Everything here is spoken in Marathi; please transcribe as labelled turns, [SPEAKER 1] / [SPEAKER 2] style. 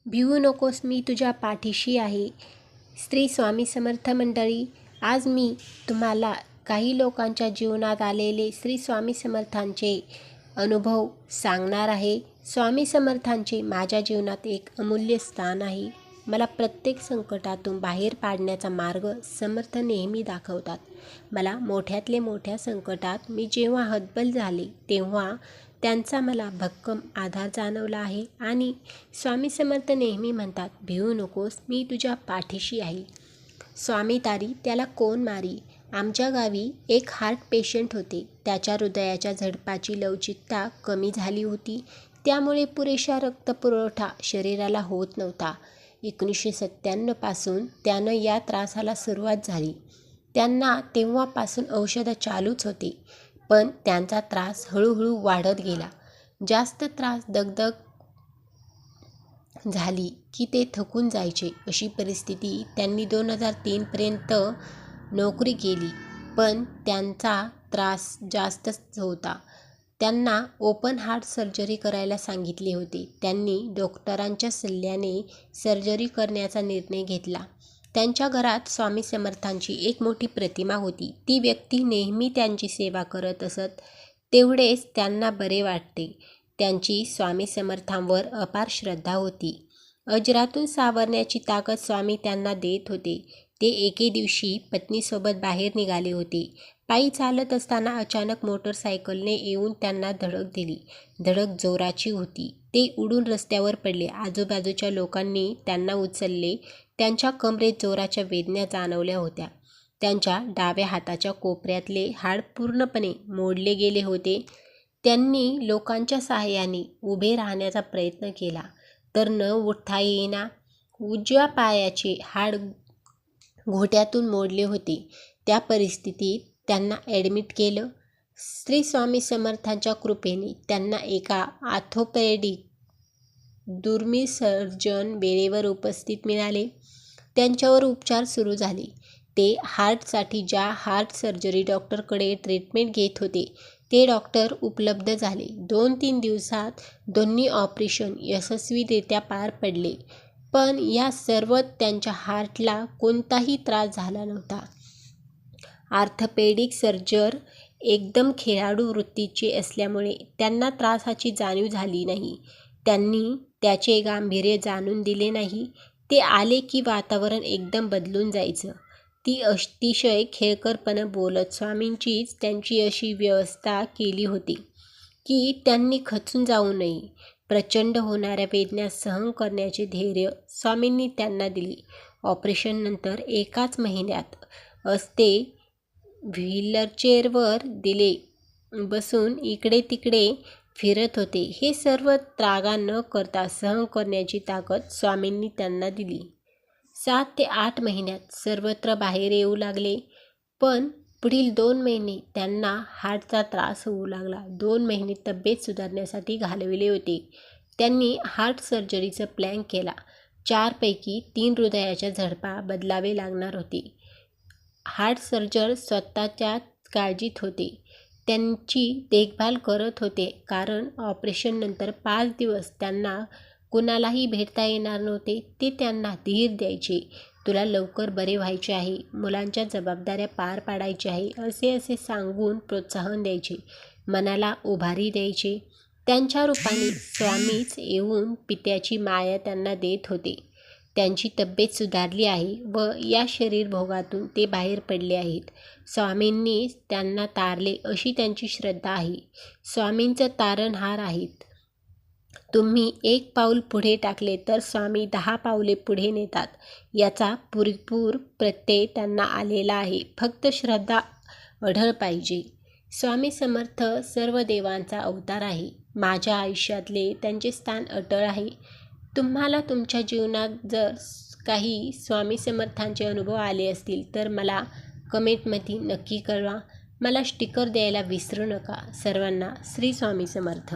[SPEAKER 1] भिवू नकोस, मी तुझ्या पाठीशी आहे. श्री स्वामी समर्थ मंडळी, आज मी तुम्हाला काही लोकांच्या जीवनात आलेले श्री स्वामी समर्थांचे अनुभव सांगणार आहे. स्वामी समर्थांचे माझ्या जीवनात एक अमूल्य स्थान आहे. मला प्रत्येक संकटातून बाहेर पाडण्याचा मार्ग समर्थ नेहमी दाखवतात. मला मोठ्यातले मोठ्या संकटात मी जेव्हा हतबल झाले तेव्हा त्यांचा मला भक्कम आधार जाणवला आहे. आणि स्वामी समर्थ नेहमी म्हणतात, भिवू नकोस, मी तुझ्या पाठीशी आहे. स्वामी तारी त्याला कोण मारी. आमच्या गावी एक हार्ट पेशंट होते. त्याच्या हृदयाच्या झडपाची लवचिकता कमी झाली होती. त्यामुळे पुरेशा रक्तपुरवठा शरीराला होत नव्हता. 1997 पासून त्यानं या त्रासाला सुरुवात झाली. त्यांना तेव्हापासून औषधं चालूच होते, पण त्यांचा त्रास हळूहळू वाढत गेला. जास्त त्रास, दगदग झाली की ते थकून जायचे. अशी परिस्थिती त्यांनी 2003 पर्यंत नोकरी केली, पण त्यांचा त्रास जास्तच होता. त्यांना ओपन हार्ट सर्जरी करायला सांगितले होते. त्यांनी डॉक्टरांच्या सल्ल्याने सर्जरी करण्याचा निर्णय घेतला. त्यांच्या घरात स्वामी समर्थांची एक मोठी प्रतिमा होती. ती व्यक्ती नेहमी त्यांची सेवा करत असत. तेवढेच त्यांना बरे वाटते. त्यांची स्वामी समर्थांवर अपार श्रद्धा होती. अजरातून सावरण्याची ताकद स्वामी त्यांना देत होते. ते एके दिवशी पत्नीसोबत बाहेर निघाले होते. पायी चालत असताना अचानक मोटरसायकलने येऊन त्यांना धडक दिली. धडक जोराची होती. ते उडून रस्त्यावर पडले. आजूबाजूच्या लोकांनी त्यांना उचलले. त्यांच्या कमरेत जोराच्या वेदना जाणवल्या होत्या. त्यांच्या डाव्या हाताच्या कोपऱ्यातले हाड पूर्णपणे मोडले गेले होते. त्यांनी लोकांच्या सहाय्याने उभे राहण्याचा प्रयत्न केला, तर न उठता येईना. उजव्या पायाचे हाड घोट्यातून मोडले होते. त्या परिस्थितीत त्यांना ॲडमिट केलं. श्री स्वामी समर्थांच्या कृपेने त्यांना एका ऑर्थोपेडिक दुर्मिळ सर्जन वेळेवर उपस्थित मिळाले. त्यांच्यावर उपचार सुरू झाले. ते हार्टसाठी ज्या हार्ट सर्जरी डॉक्टरकडे ट्रीटमेंट घेत होते, ते डॉक्टर उपलब्ध झाले. 2-3 दिवसात दोन्ही ऑपरेशन यशस्वीरित्या पार पडले. पण या सर्वात त्यांच्या हार्टला कोणताही त्रास झाला नव्हता. ऑर्थोपेडिक सर्जन एकदम खेळाडू वृत्तीचे असल्यामुळे त्यांना त्रासाची जाणीव झाली नाही. त्यांनी त्याचे गांभीर्य जाणून दिले नाही. ते आले की वातावरण एकदम बदलून जायचं. ती अतिशय खेळकरपणे बोलत. स्वामींचीच त्यांची अशी व्यवस्था केली होती की त्यांनी खचून जाऊ नये. प्रचंड होणाऱ्या वेदना सहन करण्याचे धैर्य स्वामींनी त्यांना दिले. ऑपरेशननंतर एकाच महिन्यात ते व्हीलचेअरवर दिले बसून इकडे तिकडे फिरत होते. हे सर्व त्रागा न करता सहन करण्याची ताकद स्वामींनी त्यांना दिली. 7 ते 8 महिन्यात सर्वत्र बाहेर येऊ लागले. पण पुढील 2 महिने त्यांना हार्टचा त्रास होऊ लागला. 2 महिने तब्येत सुधारण्यासाठी घालविले होते. त्यांनी हार्ट सर्जरीचा प्लॅन केला. 4 पैकी 3 हृदयाच्या झडपा बदलावे लागणार होते. हार्ट सर्जन स्वतःच्या काळजीत होते. त्यांची देखभाल करत होते, कारण ऑपरेशननंतर 5 दिवस त्यांना कुणालाही भेटता येणार नव्हते. ते त्यांना धीर द्यायचे. तुला लवकर बरे व्हायचे आहे, मुलांच्या जबाबदाऱ्या पार पाडायच्या आहे, असे सांगून प्रोत्साहन द्यायचे. मनाला उभारी द्यायचे. त्यांच्या रूपाने स्वामीच येऊन पित्याची माया त्यांना देत होते. त्यांची तब्येत सुधारली आहे व या शरीरभोगातून ते बाहेर पडले आहेत. स्वामींनीच त्यांना तारले अशी त्यांची श्रद्धा आहे. स्वामींचं तारणहार आहेत. तुम्ही 1 पाऊल पुढे टाकले तर स्वामी 10 पावले पुढे नेतात. याचा पुरेपूर प्रत्यय त्यांना आलेला आहे. फक्त श्रद्धा अढळ पाहिजे. स्वामी समर्थ सर्व देवांचा अवतार आहे. माझ्या आयुष्यातले त्यांचे स्थान अटळ आहे. तुम्हाला तुमच्या जीवनात जर काही स्वामी समर्थांचे अनुभव आले असतील तर मला कमेंटमध्ये नक्की कळवा. मला स्टिकर द्यायला विसरू नका. सर्वांना श्री स्वामी समर्थ.